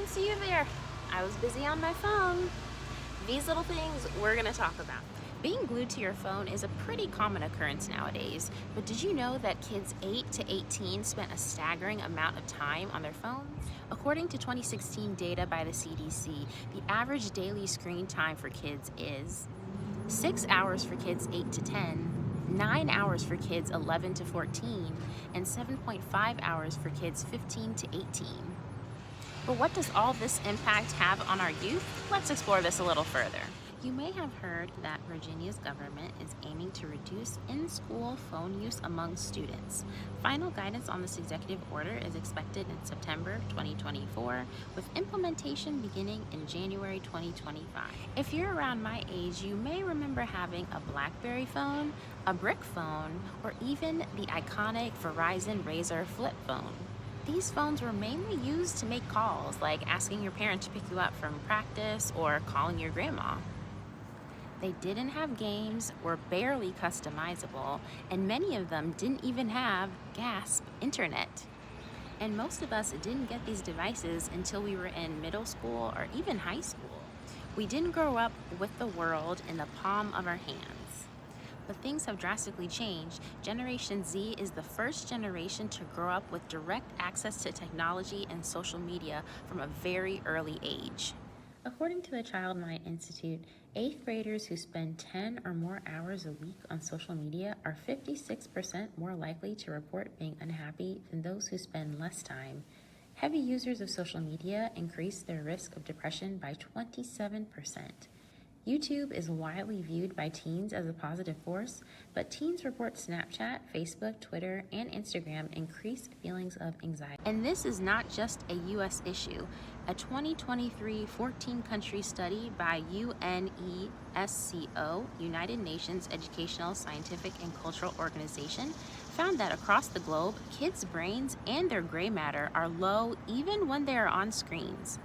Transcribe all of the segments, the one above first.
didn't see you there. I was busy on my phone. These little things we're gonna talk about. Being glued to your phone is a pretty common occurrence nowadays, but did you know that kids 8 to 18 spent a staggering amount of time on their phones? According to 2016 data by the CDC, the average daily screen time for kids is 6 hours for kids 8 to 10, 9 hours for kids 11 to 14, and 7.5 hours for kids 15 to 18. But what does all this impact have on our youth? Let's explore this a little further. You may have heard that Virginia's government is aiming to reduce in-school phone use among students. Final guidance on this executive order is expected in September 2024, with implementation beginning in January 2025. If you're around my age, you may remember having a BlackBerry phone, a brick phone, or even the iconic Verizon Razr flip phone. These phones were mainly used to make calls, like asking your parent to pick you up from practice or calling your grandma. They didn't have games, were barely customizable, and many of them didn't even have, gasp, internet. And most of us didn't get these devices until we were in middle school or even high school. We didn't grow up with the world in the palm of our hands. But things have drastically changed. Generation Z is the first generation to grow up with direct access to technology and social media from a very early age. According to the Child Mind Institute, 8th graders who spend 10 or more hours a week on social media are 56% more likely to report being unhappy than those who spend less time. Heavy users of social media increase their risk of depression by 27%. YouTube is widely viewed by teens as a positive force, but teens report Snapchat, Facebook, Twitter, and Instagram increase feelings of anxiety. And this is not just a U.S. issue. A 2023 14-country study by UNESCO, United Nations Educational, Scientific, and Cultural Organization, found that across the globe, kids' brains and their gray matter are low even when they are on screens.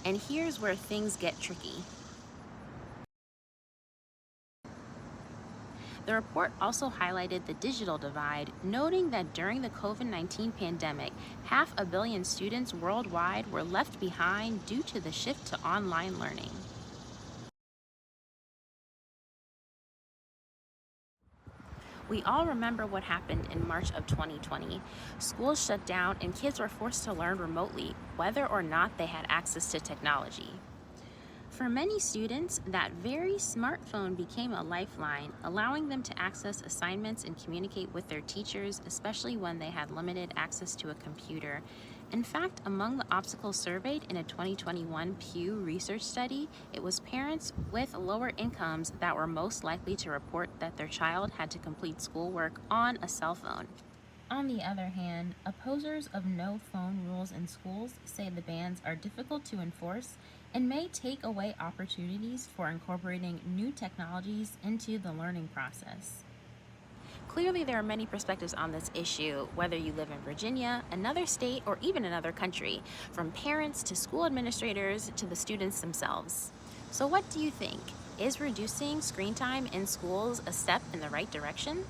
And here's where things get tricky. The report also highlighted the digital divide, noting that during the COVID-19 pandemic, 500 million students worldwide were left behind due to the shift to online learning. We all remember what happened in March of 2020. Schools shut down and kids were forced to learn remotely, whether or not they had access to technology. For many students, that very smartphone became a lifeline, allowing them to access assignments and communicate with their teachers, especially when they had limited access to a computer. In fact, among the obstacles surveyed in a 2021 Pew Research study, it was parents with lower incomes that were most likely to report that their child had to complete schoolwork on a cell phone. On the other hand, opposers of no phone rules in schools say the bans are difficult to enforce and may take away opportunities for incorporating new technologies into the learning process. Clearly, there are many perspectives on this issue, whether you live in Virginia, another state, or even another country, from parents to school administrators to the students themselves. So what do you think? Is reducing screen time in schools a step in the right direction?